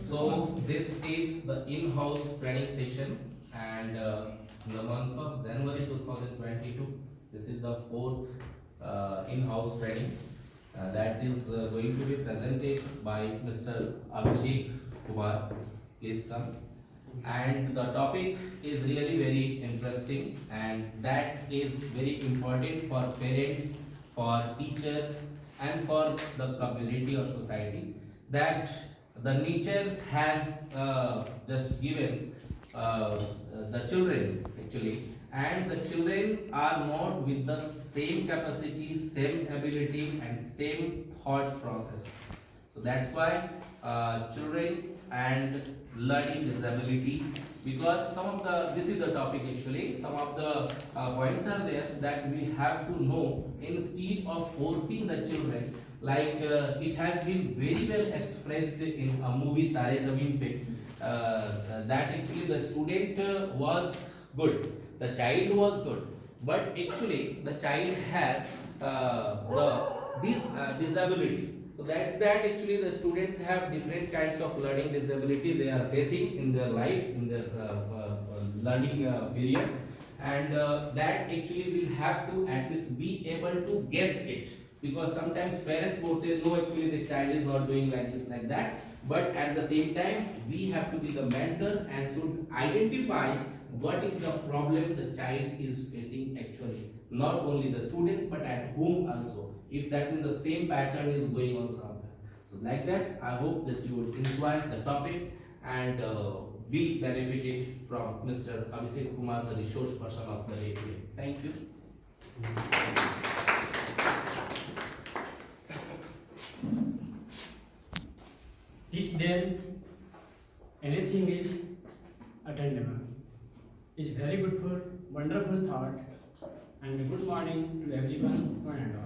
So this is the in-house training session, and in the month of January 2022, this is the fourth in-house training that is going to be presented by Mr. Abhishek Kumar. Please come. And the topic is really very interesting, and that is very important for parents, for teachers, and for the community or society, that the nature has just given the children actually, and the children are not with the same capacity, same ability, and same thought process. So that's why children and learning disability, because some of the, this is the topic actually, some of the points are there that we have to know instead of forcing the children, like it has been very well expressed in a movie Tare Zameen Pe, that actually the student was good, the child was good, but actually the child has disability. So that actually the students have different kinds of learning disability they are facing in their life, in their learning period, and that actually will have to at least be able to guess it, because sometimes parents will say no, actually this child is not doing like this, like that, but at the same time we have to be the mentor and should identify what is the problem the child is facing actually, not only the students but at home also, if that means the same pattern is going on somewhere. So like that, I hope that you would enjoy the topic and be benefited from Mr. Abhishek Kumar, the resource person of the day today. Thank you. Teach them anything is attainable. It's very good for wonderful thought, and good morning to everyone, one and all.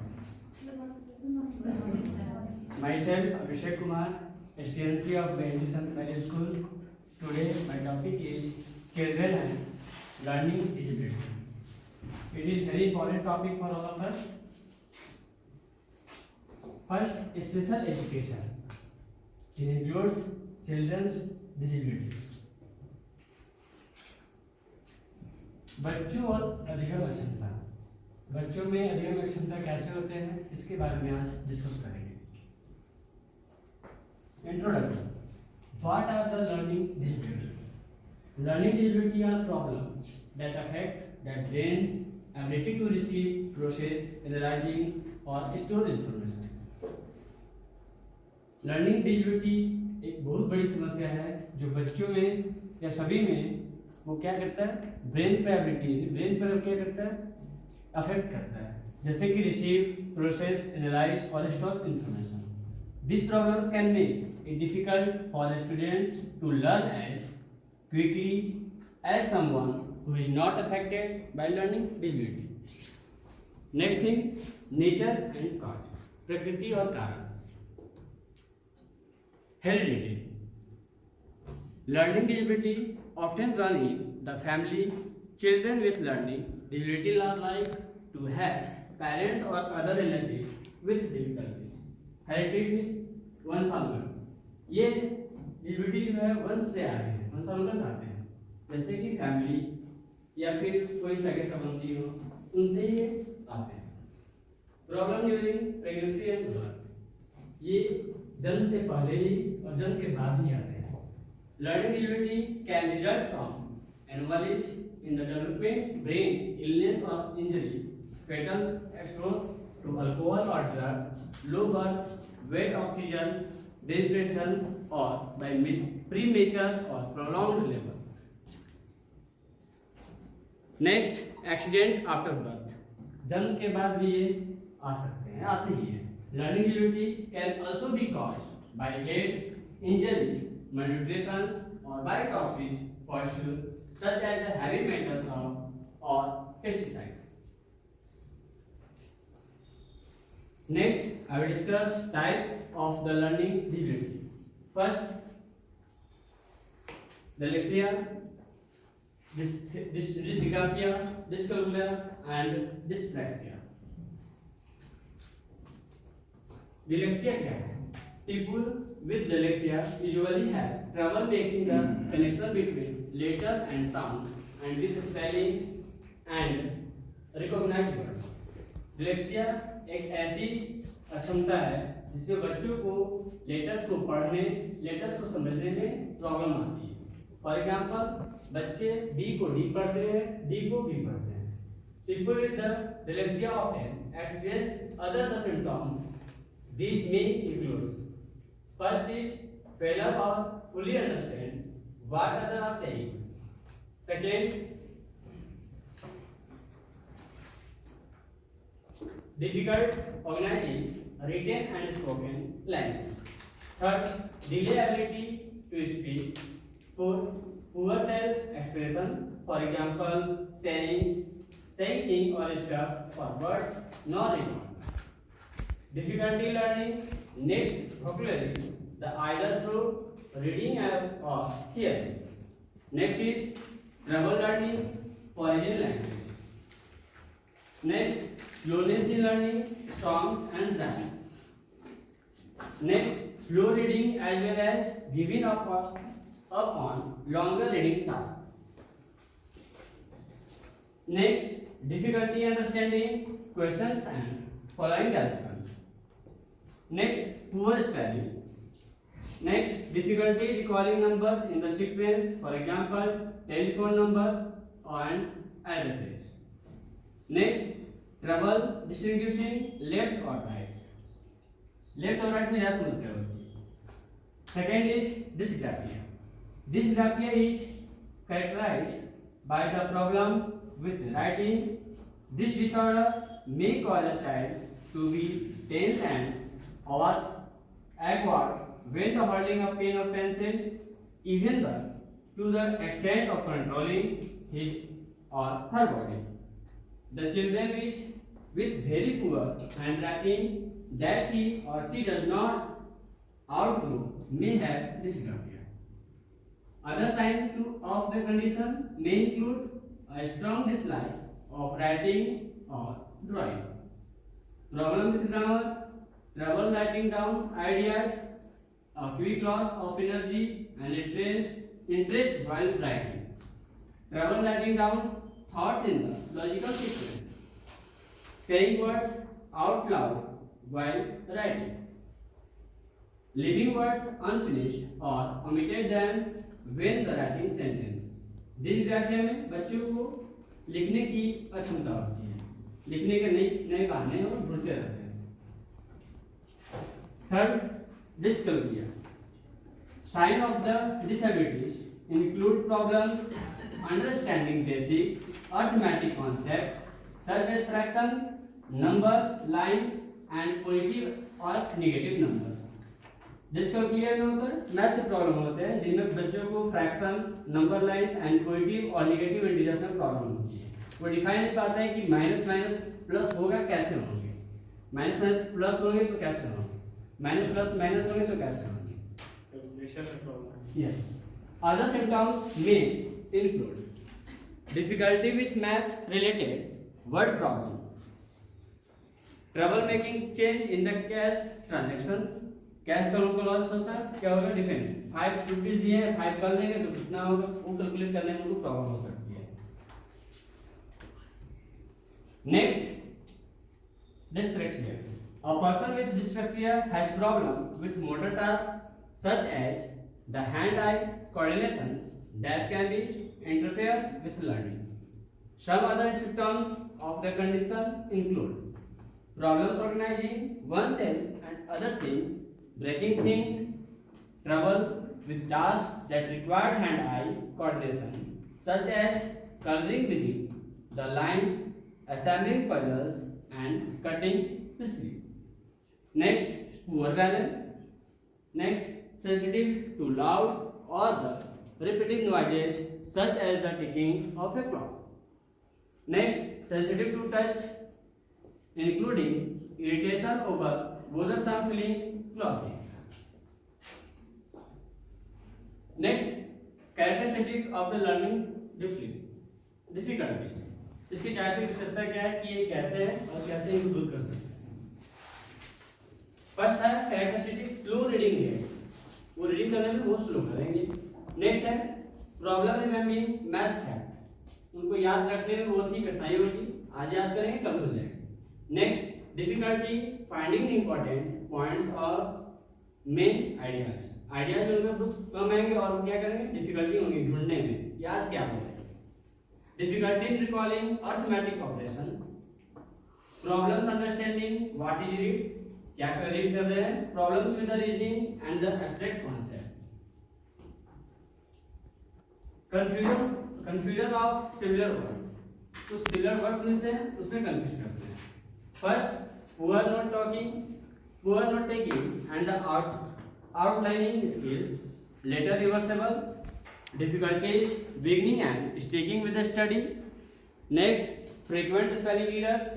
Myself Abhishek Kumar, STNC of Bendy Sant Mary School. Today my topic is children and learning disability. It is very important topic for all of us. First, special education. It includes children's disability. बच्चों और अधिगम क्षमता, बच्चों में अधिगम क्षमता कैसे होते हैं, इसके बारे में आज डिस्कस करेंगे. Introduction. What are the learning disability? Learning disability are problems that affect the brain's ability to receive, process, analyzing or store information. Learning disability एक बहुत बड़ी समस्या है जो बच्चों में या सभी में वो क्या करता है, ब्रेन पे एबिलिटी, ब्रेन पर क्या करता है, अफेक्ट करता है, जैसे कि रिसीव, प्रोसेस, एनालाइज और store information. These problems can make it difficult for students to learn as quickly as someone who is not affected by learning disability. Next thing, nature and cause, प्रकृति और कारण. Heredity. Learning disability often run in the family. Children with learning disability are like to have parents or other relatives with difficulties. Heredity means वंशानुगत. ये disability जो है वंश से आ रही है, वंशानुगत आते हैं, जैसे कि फैमिली या फिर कोई सगे संबंधी हो, उनसे ये आते हैं. Problem during pregnancy and birth. ये जन्म से पहले ही और जन्म के बाद ही आते हैं. Learning disability can result from anomalies in the development brain, illness और injury, fetal exposure to alcohol और drugs, low birth weight, oxygen deprivations, or by premature or prolonged labor. Next, accident after birth. जन्म के बाद भी ये आ सकते हैं, आते ही हैं. Learning disability can also be caused by head injury, malnutrition, or by toxic posture such as the heavy metals or pesticides. Next, I will discuss types of the learning disability. First, dyslexia, dysgraphia, dyscalculia, and dyspraxia. Dyslexia क्या है? People with dyslexia usually have trouble making the connection between letter and sound and with spelling and recognized words. Dyslexia एक ऐसी अक्षमता है जिसमें बच्चों को letters को पढ़ने, लेटर्स को समझने में प्रॉब्लम आती है. फॉर एग्जाम्पल बच्चे बी को डी पढ़ते हैं, डी को बी पढ़ते हैं. People with the dyslexia often experience other the symptoms. These may include: first is failure or fully understand what others are saying. Second, difficult organizing written and spoken language. Third, delay ability to speak. Fourth, poor self-expression. For example, saying thing or stuff or words not written. Difficulty learning next vocabulary, the either through reading or hearing. Next is trouble learning foreign language. Next, slowness in learning songs and rhymes. Next, slow reading as well as giving up on longer reading tasks. Next, difficulty understanding questions and following directions. Next, poor spelling. Next, difficulty recalling numbers in the sequence, for example, telephone numbers and addresses. Next, trouble distinguishing left or right. Left or right में क्या समस्या होती है? Second is dysgraphia. Dysgraphia is characterized by the problem with writing. This disorder may cause a child to be tense and or awkward when holding a pen or pencil, even to the extent of controlling his or her body. The children with very poor handwriting that he or she does not outgrow may have dysgraphia. Other signs of the condition may include a strong dislike of writing or drawing, problem with grammar, trouble writing down ideas, a quick loss of energy and interest while writing, trouble writing down thoughts in the logical sequence, saying words out loud while writing, leaving words unfinished or omitted them when the writing sentences. Dysgraphia में बच्चों को लिखने की अक्षमता होती है, लिखने के नए बहाने और ढूंढते रहते हैं. Third, डिस्कल्पिया. Sign of the disabilities include problems understanding basic arithmetic concepts such as fraction, number, lines, and positive or negative numbers. डिस्कल्पिया में होकर मैथ से प्रॉब्लम होते हैं जिनमें बच्चों को fraction, number lines and positive और नेगेटिव इंटीजर्स में प्रॉब्लम होती है. वो डिफाइन नहीं पाता है कि माइनस माइनस प्लस होगा कैसे होंगे, माइनस माइनस प्लस होंगे तो कैसे होंगे, माइनस प्लस माइनस होंगे तो कैसे होंगे. Yes. Other symptoms may include difficulty with math related word problems, trouble making change in the cash transactions. Cash का उनको लॉस होता है क्या होगा, डिफरेंट 5 रुपीज दिए हैं 5 कर देंगे तो कितना होगा वो कैलकुलेट करने में उनको प्रॉब्लम हो सकती है. Next, dyslexia. A person with dyslexia has problem with motor task such as the hand eye coordinations that can be interfere with learning. Some other symptoms of the condition include problems organizing oneself and other things, breaking things, trouble with tasks that require hand-eye coordination, such as coloring within the lines, assembling puzzles, and cutting pastry. Next, poor balance. Next, sensitive to loud or the repetitive noises, such as the ticking of a clock. Next, sensitive to touch, including irritation over bothersome feeling clothing. Next, characteristics of the learning difficulties. इसकी चार विशेषता क्या है कि ये कैसे है और कैसे इनको दूर कर सकते हैं. फर्स्ट है characteristics स्लो रीडिंग रेट्स, वो रीडिंग करने में बहुत स्लो करेंगे। नेक्स्ट है प्रॉब्लम रिमेम्बरिंग मैथ फैक्ट, उनको याद रखने में बहुत ही कठिनाई होगी, आज याद करेंगे कल भूल जाएंगे। Next difficulty finding important points और मेन आइडियाज, आइडियाज उनमें बहुत कम आएंगे और वो क्या करेंगे, डिफिकल्टी होंगी ढूंढने में कि आज क्या बोले। Difficulty in recalling arithmetic operations, problems understanding what is read, क्या रीड कर रहे हैं, problems with the reasoning and the abstract concept. Confusion of similar words, तो सिमिलर वर्ड्स मिलते हैं उसमें कंफ्यूज करते हैं। First poor note talking, poor note taking and the outlining skills, later reversible, difficulties beginning and sticking with the study. Next frequent spelling errors,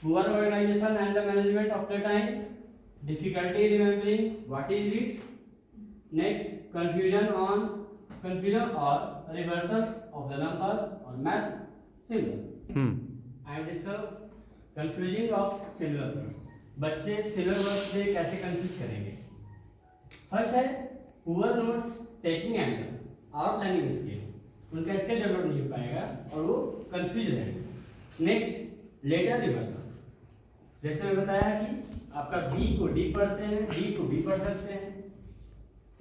poor organization and the management of the time, difficulty remembering what is read. Next confusion or reversals of the numbers or math symbols. I discuss confusing of similar words, बच्चे similar words से कैसे confuse करेंगे। First है poor notes taking and outlining skill, उनका skill develop नहीं हो पाएगा और वो कंफ्यूज रहेंगे। नेक्स्ट लेटर रिवर्सल, जैसे मैं बताया कि आपका बी को डी पढ़ते हैं, डी को बी पढ़ सकते हैं।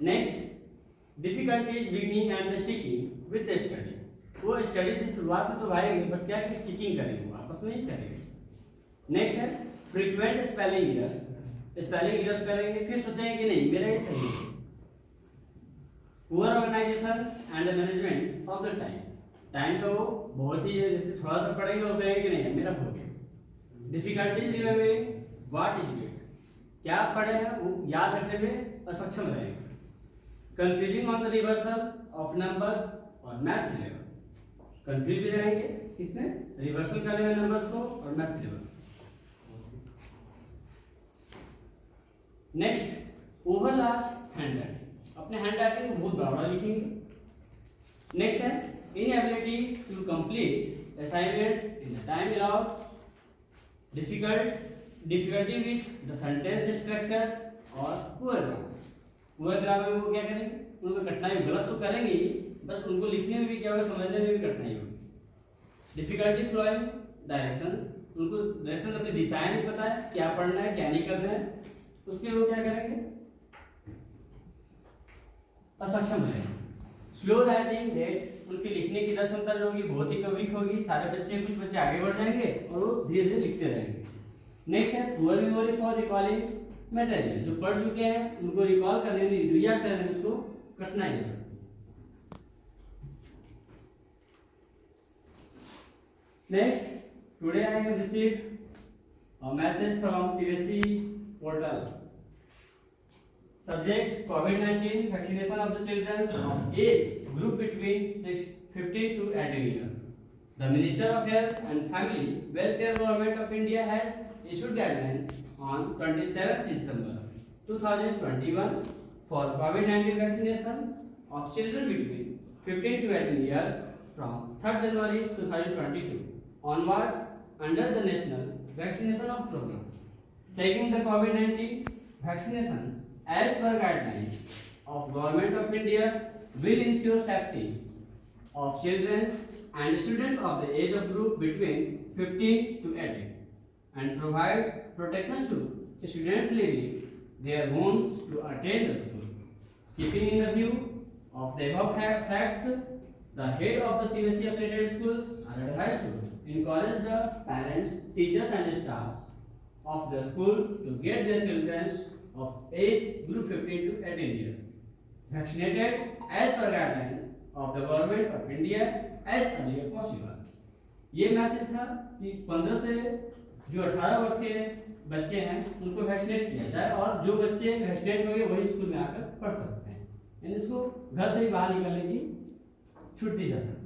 Next difficulties beginning and sticking with the study, वो स्टडी से शुरुआत में तो आएंगे बट क्या कि स्टिकिंग करेंगे, वो आपस में ही करेंगे। नेक्स्ट है frequent spelling errors, spelling errors करेंगे फिर सोचेंगे कि नहीं मेरा ही सही है। Poor organisations and management of the time, time का वो बहुत ही जैसे थोड़ा सा पढ़ेंगे और कहेंगे कि नहीं मेरा हो गया। Difficulties remembering what is read, क्या पढ़े हैं वो याद रखने में असक्षम रहेंगे। Confusing on the reversal of numbers और मैथ सिलेबस, कंफ्यूज भी रहेंगे किसमें, रिवर्सल करने में नंबर्स को और math syllabus. Next overlarge handwriting, अपने हैंडराइटिंग को बहुत बड़ा लिखेंगे। नेक्स्ट है inability to complete assignments in the time allowed, difficulty with the sentence structures और पुअर ग्रामर, पुअर ग्रामर में वो क्या करेंगे, उनको कठिनाई गलत तो करेंगे ही बस उनको लिखने में भी क्या होगा, समझने में भी कठिनाई होगी। डिफिकल्टी फ्लोइंग डायरेक्शंस, उनको डायरेक्शन अपनी दिशाएं नहीं पता है, क्या पढ़ना है क्या नहीं करना है, उसके वो क्या करेंगे, असक्षम रहेंगे। स्लो राइटिंग रेट, उनकी लिखने की क्षमता जो होगी बहुत ही वीक होगी, सारे बच्चे कुछ बच्चे आगे बढ़ जाएंगे और वो धीरे धीरे लिखते रहेंगे। नेक्स्ट है poor memory for recalling material, जो पढ़ चुके हैं उनको रिकॉल करने में, रियाद करने में उसको कठिनाई हो सकती है। Next today I have received a message from CBSE portal. Subject COVID-19 vaccination of the children of age group between 15 to 18 years. The Minister of Health and Family Welfare Government of India has issued guidelines on 27th December 2021 for COVID-19 vaccination of children between 15 to 18 years from 3rd January 2022 onwards under the National Vaccination of Program. Taking the COVID-19 vaccinations as per guidelines of Government of India will ensure safety of children and students of the age of group between 15 to 18 and provide protection to students leaving their homes to attend the school. Keeping in the view of the above facts, the head of the CBSE affiliated schools are advised to encourage the parents, teachers and staffs of the school to get their children of age group 15 to 18 years vaccinated as per guidelines of the Government of India as early as possible. ये message था कि 15 से जो 18 वर्ष के बच्चे हैं उनको वैक्सीनेट किया जाए और जो बच्चे वैक्सीनेट हो गए वही स्कूल में आकर पढ़ सकते हैं, यानी इसको घर से ही बाहर निकलने की छूट दी जा सकती है।